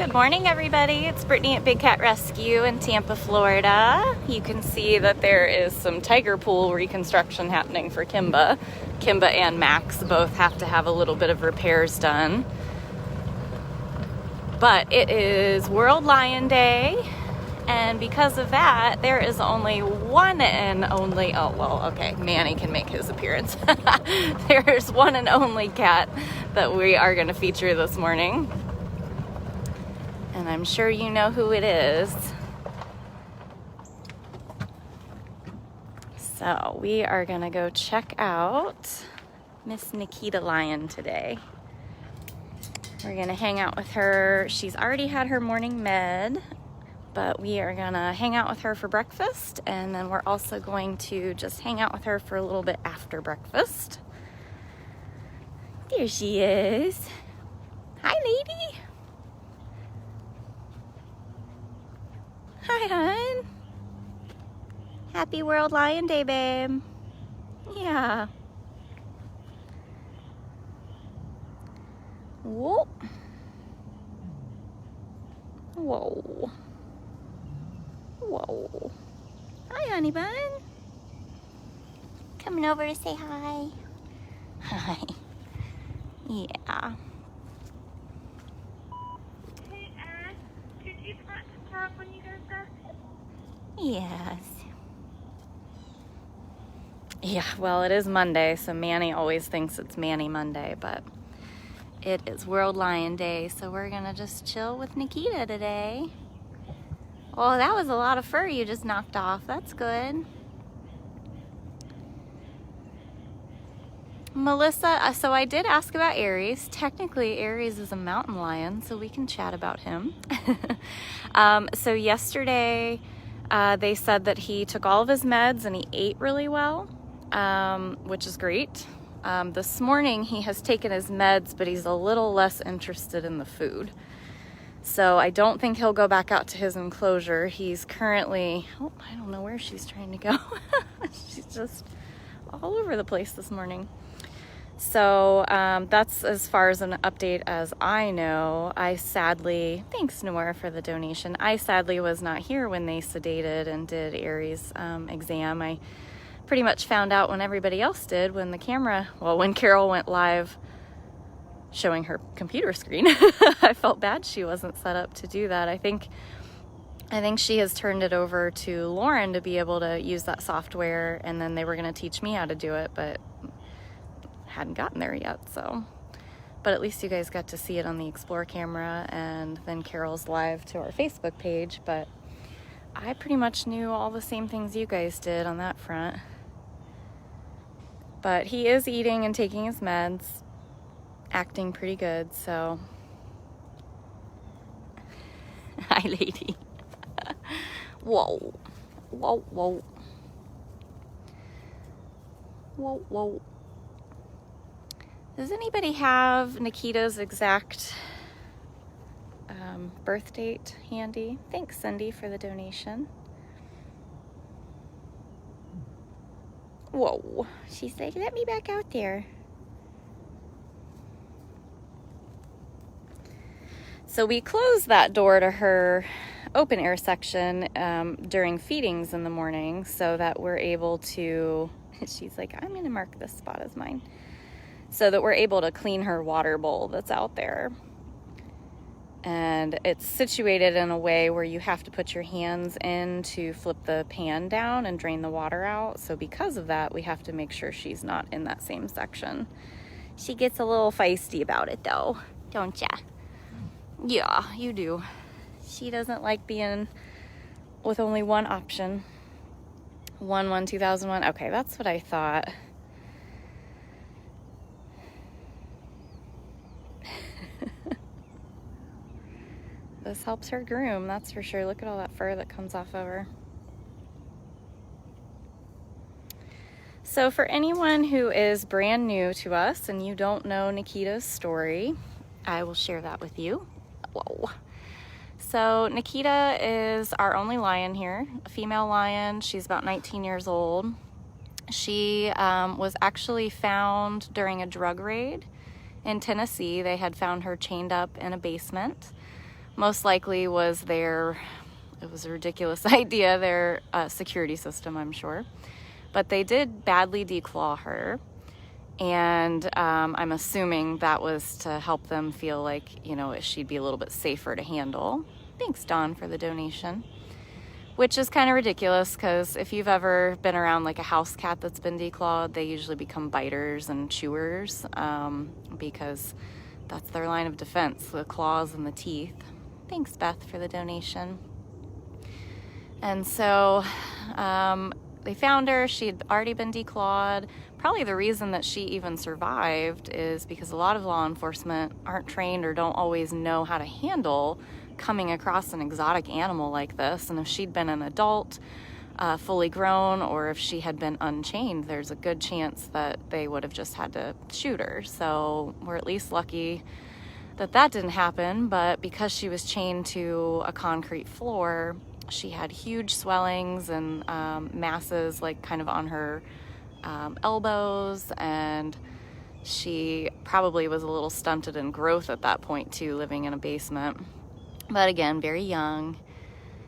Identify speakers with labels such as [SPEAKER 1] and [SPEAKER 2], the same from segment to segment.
[SPEAKER 1] Good morning, everybody. It's Brittany at Big Cat Rescue in Tampa, Florida. You can see that there is some tiger pool reconstruction happening for Kimba. Kimba and Max both have to have a little bit of repairs done. But it is World Lion Day, and because of that, there is only one and only, oh, well, okay, Manny can make his appearance. There's one and only cat that we are going to feature this morning. And I'm sure you know who it is. So we are gonna go check out Miss Nikita Lion today. We're gonna hang out with her. She's already had her morning med, but we are gonna hang out with her for breakfast, and then we're also going to just hang out with her for a little bit after breakfast. There she is. Hi, lady. Hi, hon. Happy World Lion Day, babe. Yeah. Whoa. Whoa. Whoa. Hi, honey bun. Coming over to say hi. Hi. Yeah.
[SPEAKER 2] When you guys got
[SPEAKER 1] Yes. Yeah, well, it is Monday, so Manny always thinks it's Manny Monday, but it is World Lion Day, so we're gonna just chill with Nikita today. Oh, that was a lot of fur you just knocked off. That's good. Melissa, so I did ask about Aries. Technically, Aries is a mountain lion, so we can chat about him. So yesterday, they said that he took all of his meds and he ate really well, which is great. This morning, he has taken his meds, but he's a little less interested in the food. So I don't think he'll go back out to his enclosure. He's currently, oh, I don't know where she's trying to go. She's just all over the place this morning. So that's as far as an update as I know. Thanks Noor for the donation. I sadly was not here when they sedated and did Aries' exam. I pretty much found out when everybody else did when Carole went live showing her computer screen. I felt bad she wasn't set up to do that. I think she has turned it over to Lauren to be able to use that software, and then they were going to teach me how to do it, but hadn't gotten there yet. So, but at least you guys got to see it on the Explore camera, and then Carole's live to our Facebook page. But I pretty much knew all the same things you guys did on that front. But he is eating and taking his meds, acting pretty good. So hi, lady. Whoa, whoa, whoa, whoa, whoa. Does anybody have Nikita's exact birth date handy? Thanks, Cindy, for the donation. Whoa. She's like, let me back out there. So we closed that door to her open air section during feedings in the morning so that we're able to, she's like, I'm going to mark this spot as mine, so that we're able to clean her water bowl that's out there. And it's situated in a way where you have to put your hands in to flip the pan down and drain the water out. So because of that, we have to make sure she's not in that same section. She gets a little feisty about it though, don't ya? Yeah, you do. She doesn't like being with only one option. 1/1/2001. Okay, that's what I thought. This helps her groom, that's for sure. Look at all that fur that comes off of her. So for anyone who is brand new to us and you don't know Nikita's story, I will share that with you. Whoa. So Nikita is our only lion here, a female lion. She's about 19 years old. She was actually found during a drug raid in Tennessee. They had found her chained up in a basement most likely was it was a ridiculous idea, their security system, I'm sure. But they did badly declaw her. And I'm assuming that was to help them feel like, you know, she'd be a little bit safer to handle. Thanks, Dawn, for the donation. Which is kind of ridiculous, because if you've ever been around like a house cat that's been declawed, they usually become biters and chewers, because that's their line of defense, the claws and the teeth. Thanks, Beth, for the donation. And so they found her. She had already been declawed. Probably the reason that she even survived is because a lot of law enforcement aren't trained or don't always know how to handle coming across an exotic animal like this. And if she'd been an adult, fully grown, or if she had been unchained, there's a good chance that they would have just had to shoot her. So we're at least lucky that that didn't happen. But because she was chained to a concrete floor, she had huge swellings and masses like kind of on her elbows, and she probably was a little stunted in growth at that point too, living in a basement. But again, very young.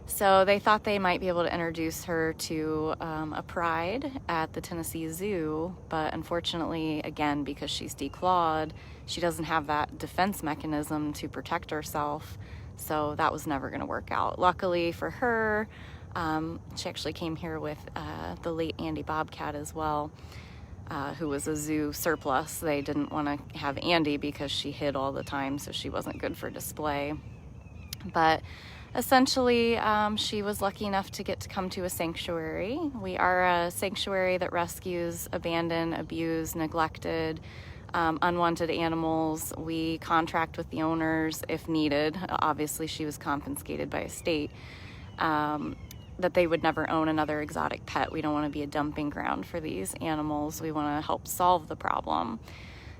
[SPEAKER 1] So they thought they might be able to introduce her to a pride at the Tennessee Zoo, but unfortunately, again, because she's declawed, she doesn't have that defense mechanism to protect herself. So that was never going to work out. Luckily for her, she actually came here with the late Andy Bobcat as well, who was a zoo surplus. They didn't want to have Andy because she hid all the time, so she wasn't good for display. But essentially, she was lucky enough to get to come to a sanctuary. We are a sanctuary that rescues abandoned, abused, neglected, unwanted animals. We contract with the owners if needed. Obviously, she was confiscated by a state, that they would never own another exotic pet. We don't want to be a dumping ground for these animals. We want to help solve the problem.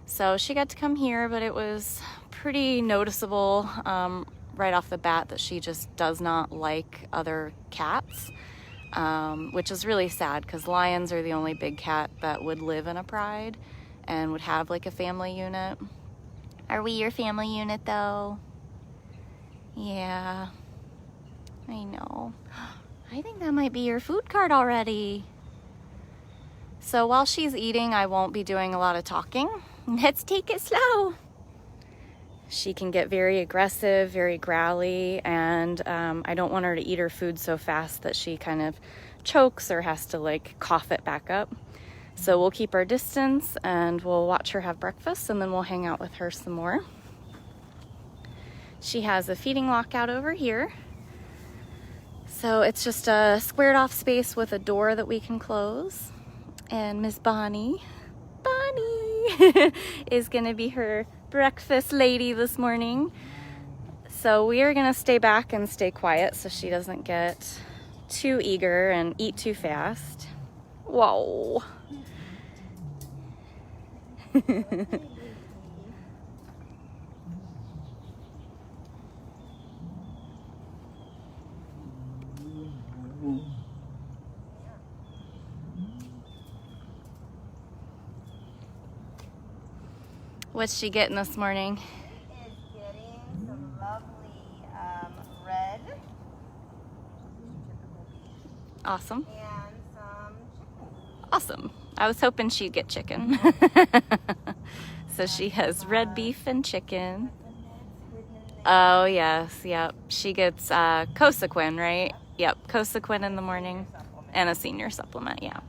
[SPEAKER 1] So she got to come here, but it was pretty noticeable right off the bat that she just does not like other cats, which is really sad because lions are the only big cat that would live in a pride and would have like a family unit. Are we your family unit though? Yeah, I know. I think that might be your food cart already. So while she's eating, I won't be doing a lot of talking. Let's take it slow. She can get very aggressive, very growly, and I don't want her to eat her food so fast that she kind of chokes or has to like cough it back up. So we'll keep our distance and we'll watch her have breakfast, and then we'll hang out with her some more. She has a feeding lockout over here. So it's just a squared off space with a door that we can close. And Miss Bonnie is gonna be her breakfast lady this morning. So we are gonna stay back and stay quiet so she doesn't get too eager and eat too fast. Whoa. What's she getting this morning?
[SPEAKER 3] She is getting some lovely red
[SPEAKER 1] Awesome.
[SPEAKER 3] and some chicken.
[SPEAKER 1] Awesome. I was hoping she'd get chicken. So she has red beef and chicken. Oh, yes. Yep. She gets Cosequin, right? Yep. Cosequin in the morning and a senior supplement. Yeah.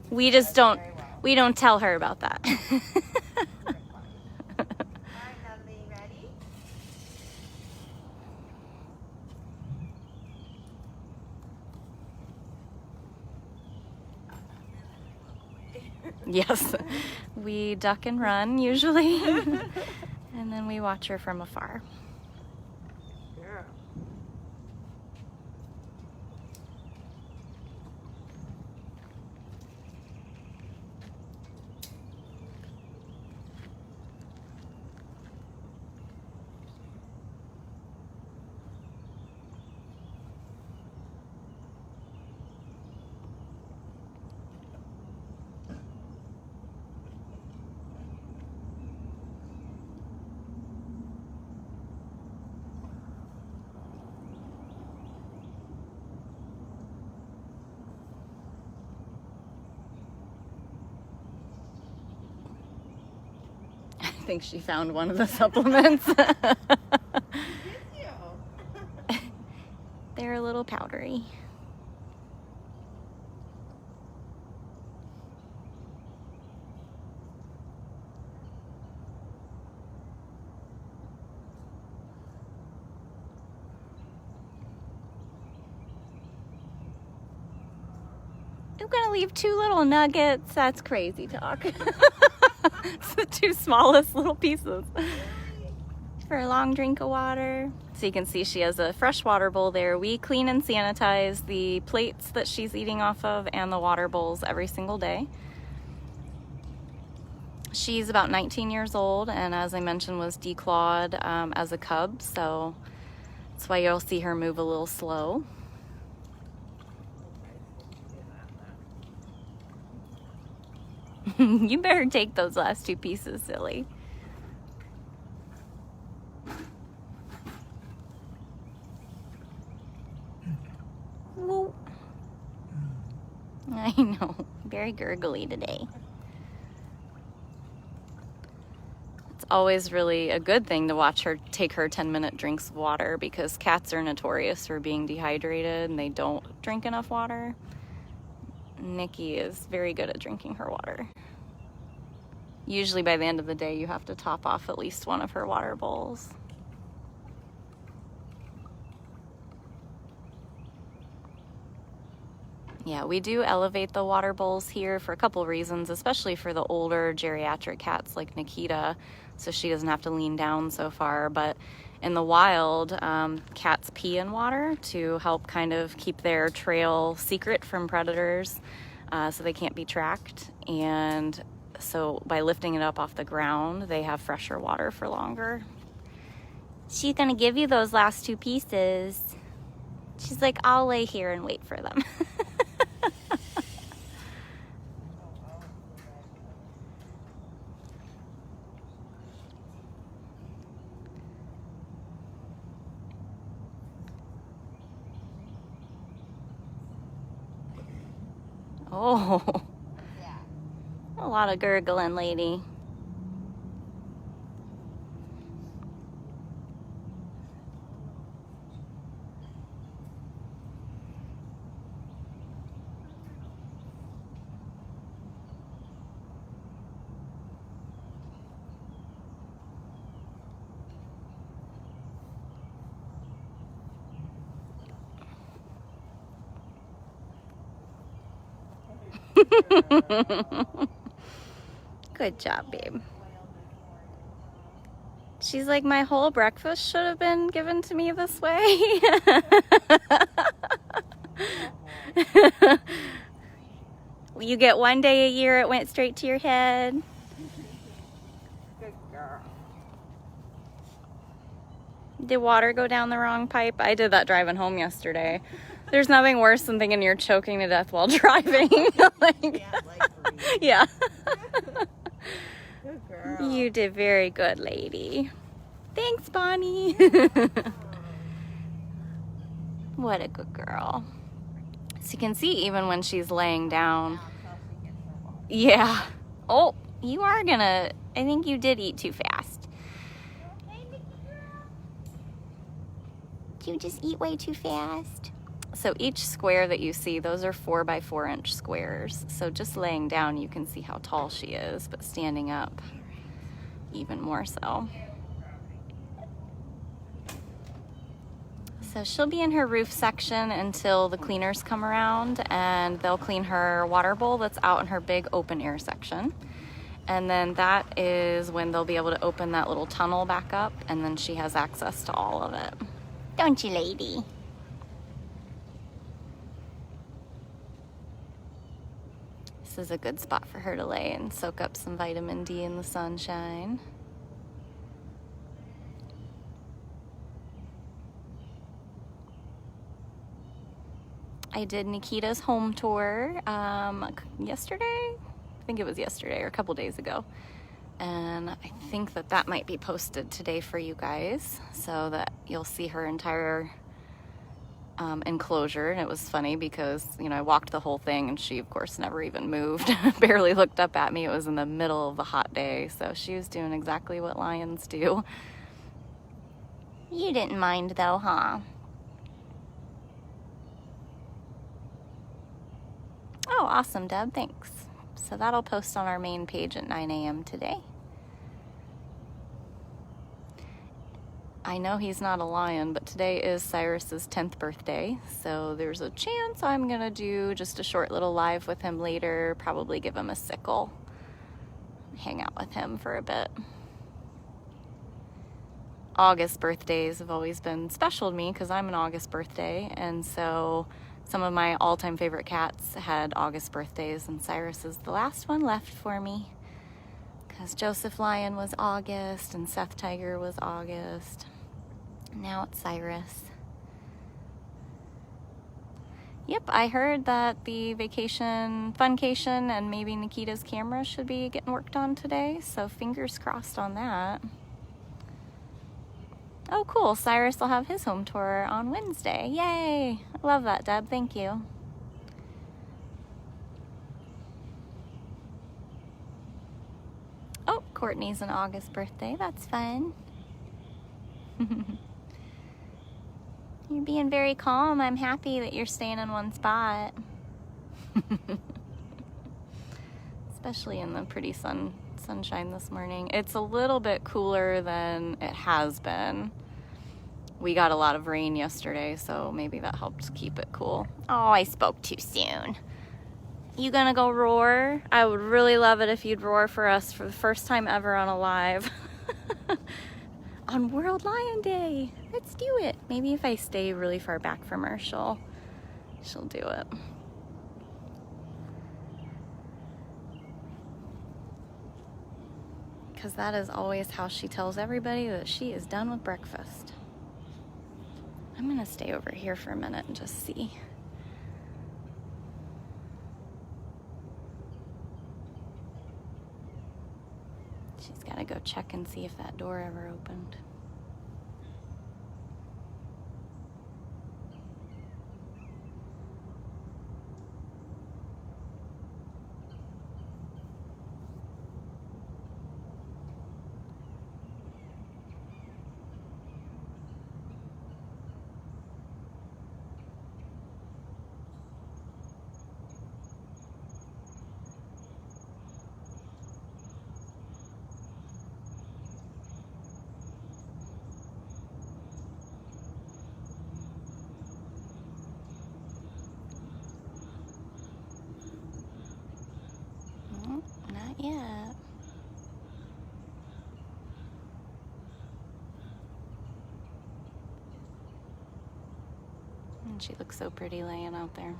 [SPEAKER 1] We just we don't tell her about that.
[SPEAKER 3] All right, lovely, ready?
[SPEAKER 1] Yes. We duck and run usually. And then we watch her from afar.
[SPEAKER 3] Yeah.
[SPEAKER 1] think she found one of the supplements. They're a little powdery. I'm gonna leave 2 little nuggets. That's crazy talk. It's the 2 smallest little pieces for a long drink of water. So you can see she has a fresh water bowl there. We clean and sanitize the plates that she's eating off of and the water bowls every single day. She's about 19 years old, and as I mentioned, was declawed as a cub, so that's why you'll see her move a little slow. You better take those last 2 pieces, silly. Whoa. I know, very gurgly today. It's always really a good thing to watch her take her 10-minute drinks of water, because cats are notorious for being dehydrated and they don't drink enough water. Nikki is very good at drinking her water. Usually by the end of the day, you have to top off at least one of her water bowls. Yeah, we do elevate the water bowls here for a couple reasons, especially for the older geriatric cats like Nikita, so she doesn't have to lean down so far. But in the wild, cats pee in water to help kind of keep their trail secret from predators, so they can't be tracked. And so by lifting it up off the ground, they have fresher water for longer. She's gonna give you those last 2 pieces. She's like, I'll lay here and wait for them. Oh, a lot of gurgling, lady. Good job, babe. She's like, my whole breakfast should have been given to me this way. You get 1 day a year, it went straight to your head.
[SPEAKER 3] Good girl.
[SPEAKER 1] Did water go down the wrong pipe? I did that driving home yesterday. There's nothing worse than thinking you're choking to death while driving. Like, yeah.
[SPEAKER 3] Good girl.
[SPEAKER 1] You did very good, lady. Thanks, Bonnie. What a good girl. So you can see even when she's laying down. Yeah. Oh, you are gonna, I think you did eat too fast. Did you just eat way too fast? So each square that you see, those are 4 by 4 inch squares. So just laying down, you can see how tall she is, but standing up, even more so. So she'll be in her roof section until the cleaners come around, and they'll clean her water bowl that's out in her big open air section. And then that is when they'll be able to open that little tunnel back up, and then she has access to all of it. Don't you, lady? This is a good spot for her to lay and soak up some vitamin D in the sunshine. I did Nikita's home tour yesterday. I think it was yesterday or a couple days ago. And I think that that might be posted today for you guys so that you'll see her entire enclosure, and it was funny because, you know, I walked the whole thing and she of course never even moved, barely looked up at me. It was in the middle of the hot day, so she was doing exactly what lions do. You didn't mind though, huh? Oh, awesome, Deb, thanks. So that'll post on our main page at 9 a.m. today. I know he's not a lion, but today is Cyrus's 10th birthday, so there's a chance I'm gonna do just a short little live with him later, probably give him a sickle, hang out with him for a bit. August birthdays have always been special to me because I'm an August birthday, and so some of my all-time favorite cats had August birthdays, and Cyrus is the last one left for me because Joseph Lion was August and Seth Tiger was August. Now it's Cyrus. Yep, I heard that the funcation and maybe Nikita's camera should be getting worked on today, so fingers crossed on that. Oh cool, Cyrus will have his home tour on Wednesday. Yay! I love that, Deb, thank you. Oh, Courtney's an August birthday, that's fun. You're being very calm. I'm happy that you're staying in one spot. Especially in the pretty sunshine this morning. It's a little bit cooler than it has been. We got a lot of rain yesterday, so maybe that helped keep it cool. Oh, I spoke too soon. You gonna go roar? I would really love it if you'd roar for us for the first time ever on a live. On World Lion Day. Let's do it. Maybe if I stay really far back from her, she'll do it. Because that is always how she tells everybody that she is done with breakfast. I'm gonna stay over here for a minute and just see. She's gotta go check and see if that door ever opened. Not yet. And she looks so pretty laying out there.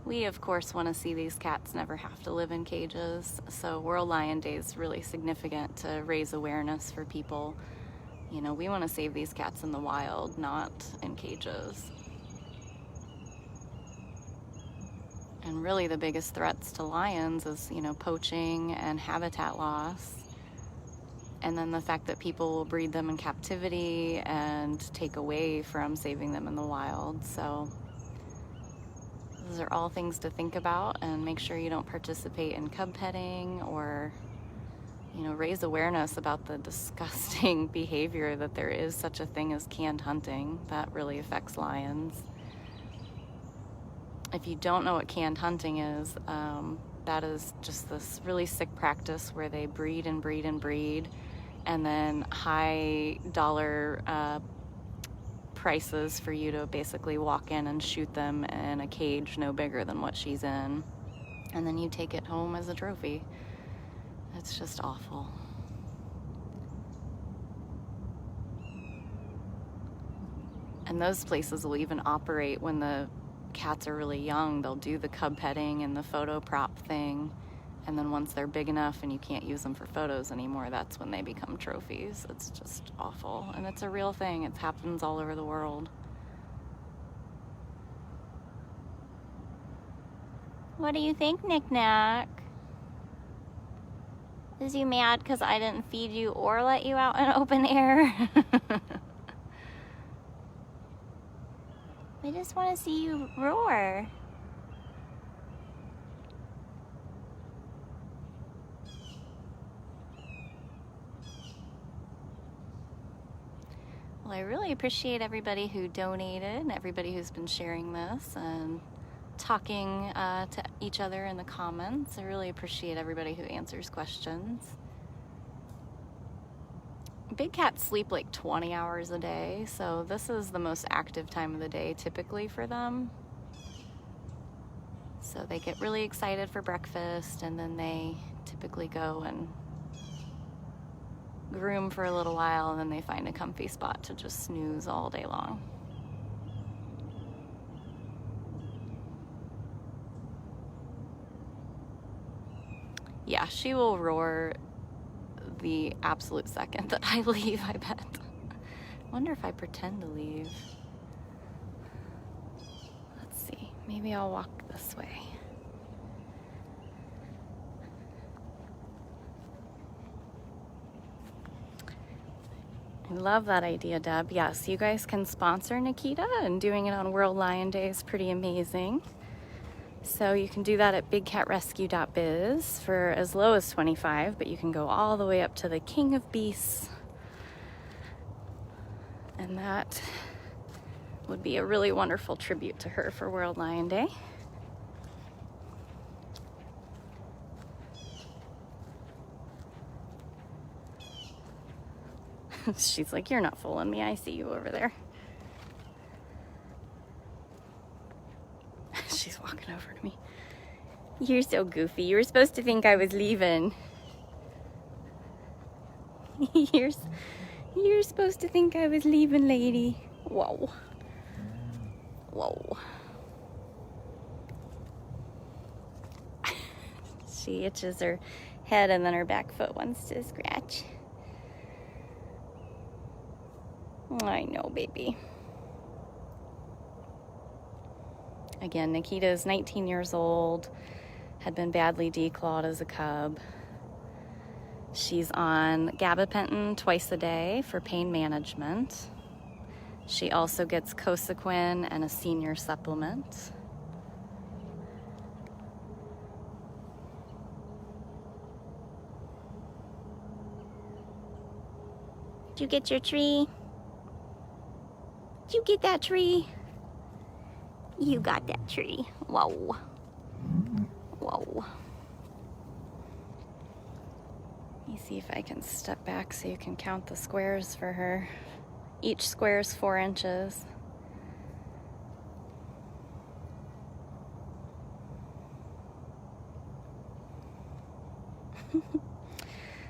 [SPEAKER 1] We, of course, want to see these cats never have to live in cages, so World Lion Day is really significant to raise awareness for people. You know, we want to save these cats in the wild, not in cages. And really the biggest threats to lions is, you know, poaching and habitat loss. And then the fact that people will breed them in captivity and take away from saving them in the wild. So those are all things to think about, and make sure you don't participate in cub petting or, you know, raise awareness about the disgusting behavior that there is such a thing as canned hunting that really affects lions. If you don't know what canned hunting is, that is just this really sick practice where they breed and breed and breed, and then high dollar prices for you to basically walk in and shoot them in a cage no bigger than what she's in, and then you take it home as a trophy. It's just awful. And those places will even operate when the cats are really young. They'll do the cub petting and the photo prop thing, and then once they're big enough and you can't use them for photos anymore, that's when they become trophies. It's just awful, and it's a real thing. It happens all over the world. What do you think, Knick Knack? Is you mad because I didn't feed you or let you out in open air? I just want to see you roar. Well, I really appreciate everybody who donated and everybody who's been sharing this and talking to each other in the comments. I really appreciate everybody who answers questions. Big cats sleep like 20 hours a day, so this is the most active time of the day typically for them. So they get really excited for breakfast, and then they typically go and groom for a little while, and then they find a comfy spot to just snooze all day long. Yeah, she will roar the absolute second that I leave, I bet. I wonder if I pretend to leave. Let's see, maybe I'll walk this way. I love that idea, Deb. Yes, you guys can sponsor Nikita, and doing it on World Lion Day is pretty amazing. So you can do that at bigcatrescue.biz for as low as $25, but you can go all the way up to the King of Beasts. And that would be a really wonderful tribute to her for World Lion Day. She's like, you're not fooling me. I see you over there. She's walking over to me. You're so goofy. You were supposed to think I was leaving. You're supposed to think I was leaving, lady. Whoa. Whoa. She itches her head and then her back foot wants to scratch. I know, baby. Again, Nikita is 19 years old, had been badly declawed as a cub. She's on gabapentin twice a day for pain management. She also gets Cosequin and a senior supplement. Did you get your tree? Did you get that tree? You got that tree. Whoa. Whoa. Let me see if I can step back so you can count the squares for her. Each square is 4 inches.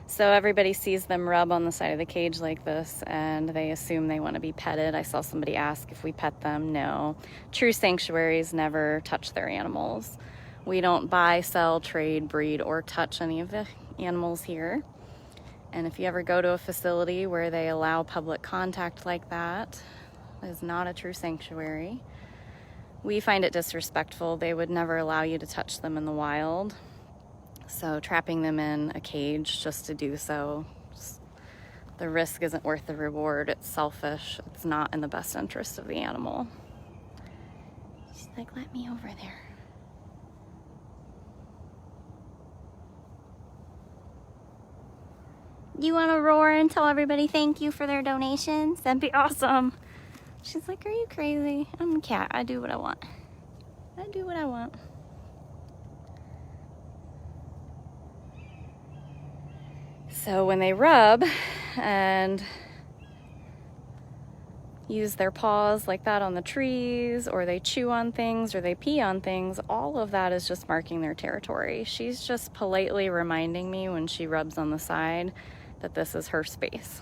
[SPEAKER 1] So everybody sees them rub on the side of the cage like this, and they assume they want to be petted. I saw somebody ask if we pet them. No. True sanctuaries never touch their animals. We don't buy, sell, trade, breed, or touch any of the animals here. And if you ever go to a facility where they allow public contact like that, it is not a true sanctuary. We find it disrespectful. They would never allow you to touch them in the wild. So trapping them in a cage just to do so, the risk isn't worth the reward. It's selfish. It's not in the best interest of the animal. She's like, let me over there. Do you want to roar and tell everybody thank you for their donations? That'd be awesome. She's like, are you crazy? I'm a cat. I do what I want. I do what I want. So when they rub and use their paws like that on the trees, or they chew on things, or they pee on things, all of that is just marking their territory. She's just politely reminding me when she rubs on the side that this is her space.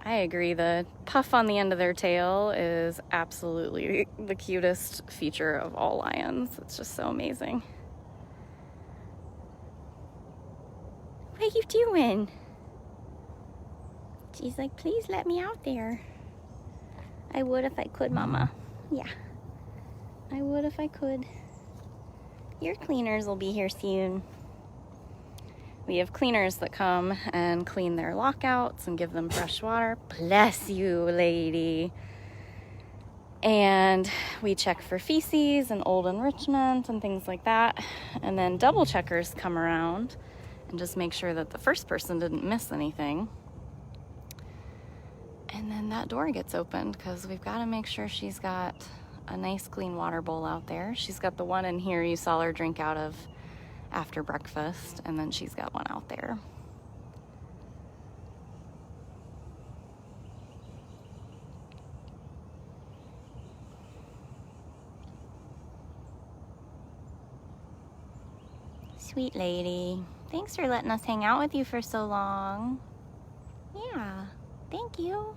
[SPEAKER 1] I agree, the puff on the end of their tail is absolutely the cutest feature of all lions. It's just so amazing. What are you doing? She's like, please let me out there. I would if I could, Mama. Yeah, I would if I could. Your cleaners will be here soon. We have cleaners that come and clean their lockouts and give them fresh water. Bless you, lady. And we check for feces and old enrichment and things like that. And then double checkers come around and just make sure that the first person didn't miss anything. And then that door gets opened because we've got to make sure she's got a nice clean water bowl out there. She's got the one in here you saw her drink out of after breakfast, and then she's got one out there. Sweet lady. Thanks for letting us hang out with you for so long. Yeah, thank you.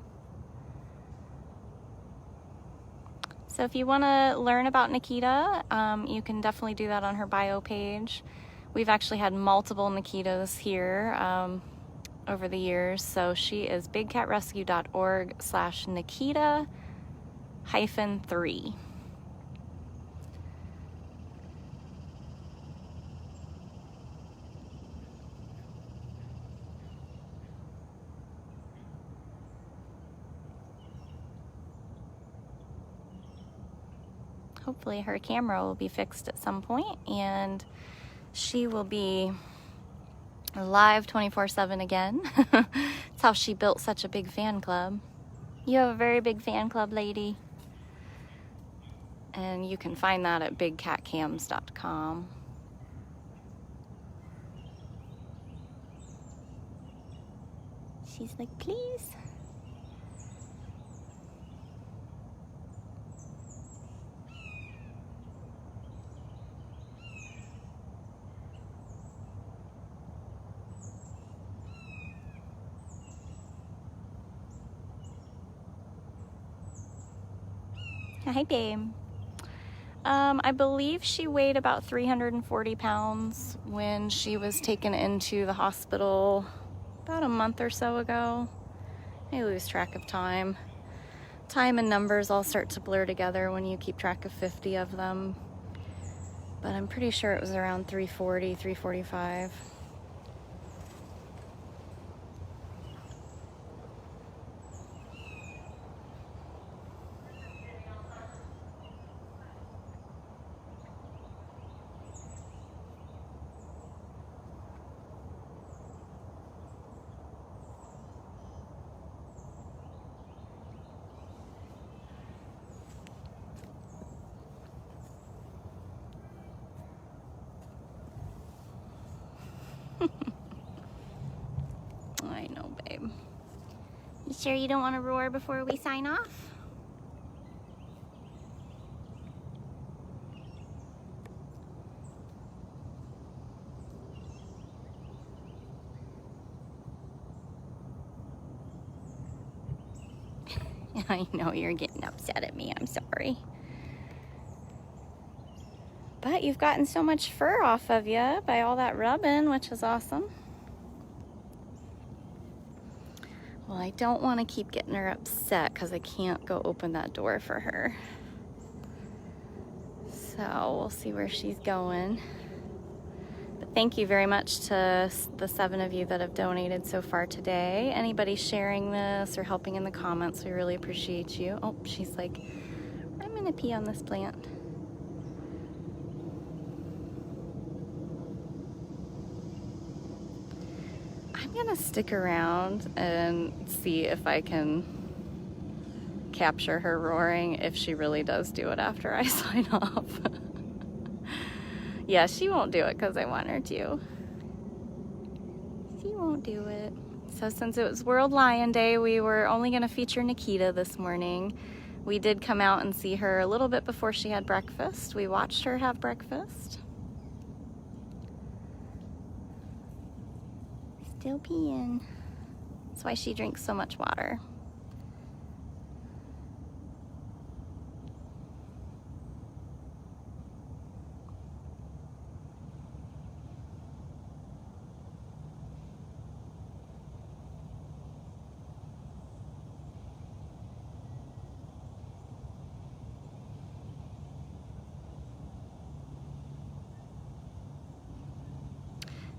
[SPEAKER 1] So if you want to learn about Nikita, you can definitely do that on her bio page. We've actually had multiple Nikitas here over the years. So she is bigcatrescue.org/Nikita-3. Hopefully her camera will be fixed at some point and she will be live 24/7 again. That's how she built such a big fan club. You have a very big fan club, lady. And you can find that at bigcatcams.com. She's like, please. Hi, babe. I believe she weighed about 340 pounds when she was taken into the hospital about a month or so ago. I lose track of time. Time and numbers all start to blur together when you keep track of 50 of them. But I'm pretty sure it was around 340, 345. I know, babe. You sure you don't want to roar before we sign off? I know you're getting upset at me. I'm sorry. But you've gotten so much fur off of you by all that rubbing, which is awesome. Well, I don't want to keep getting her upset because I can't go open that door for her. So we'll see where she's going. But thank you very much to the 7 of you that have donated so far today. Anybody sharing this or helping in the comments, we really appreciate you. Oh, she's like, I'm gonna pee on this plant. I'm gonna stick around and see if I can capture her roaring if she really does do it after I sign off. Yeah, she won't do it because I want her to. She won't do it. So since it was World Lion Day, we were only gonna feature Nikita this morning. We did come out and see her a little bit before she had breakfast. We watched her have breakfast. Still peeing. That's why she drinks so much water.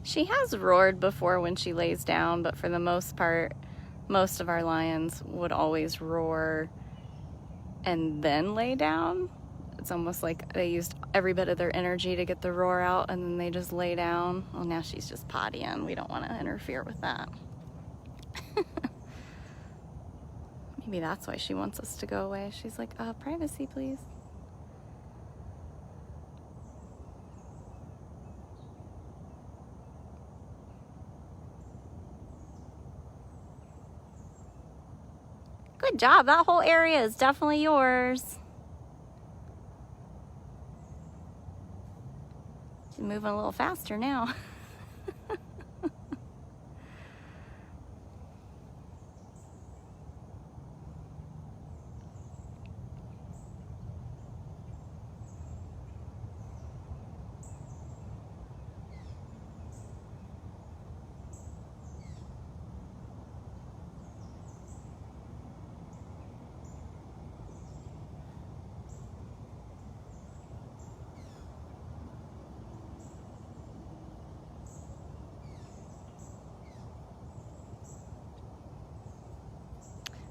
[SPEAKER 1] She has roared before when she lays down, but for the most part, most of our lions would always roar and then lay down. It's almost like they used every bit of their energy to get the roar out and then they just lay down. Well, now she's just pottying. We don't want to interfere with that. Maybe that's why she wants us to go away. She's like, privacy, please. Good job. That whole area is definitely yours. She's moving a little faster now.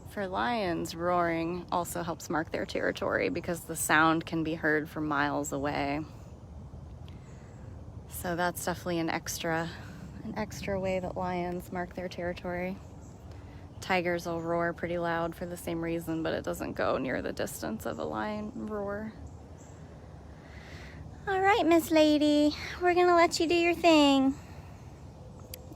[SPEAKER 1] For lions, roaring also helps mark their territory because the sound can be heard from miles away. So that's definitely an extra way that lions mark their territory. Tigers will roar pretty loud for the same reason, but it doesn't go near the distance of a lion roar. All right, Miss Lady, we're gonna let you do your thing.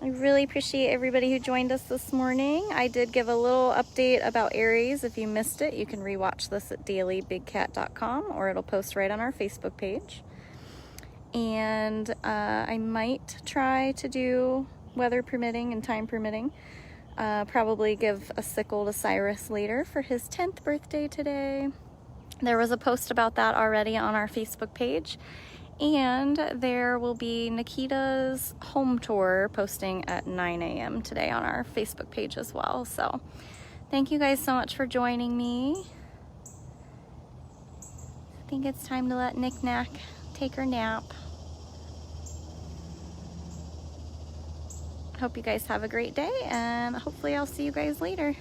[SPEAKER 1] I really appreciate everybody who joined us this morning. I did give a little update about Aries. If you missed it, you can rewatch this at dailybigcat.com or it'll post right on our Facebook page. And I might try to do, weather permitting and time permitting, probably give a sickle to Cyrus later for his 10th birthday today. There was a post about that already on our Facebook page. And there will be Nikita's home tour posting at 9 a.m. today on our Facebook page as well. So thank you guys so much for joining me. I think it's time to let Knick Knack take her nap. Hope you guys have a great day, and hopefully I'll see you guys later.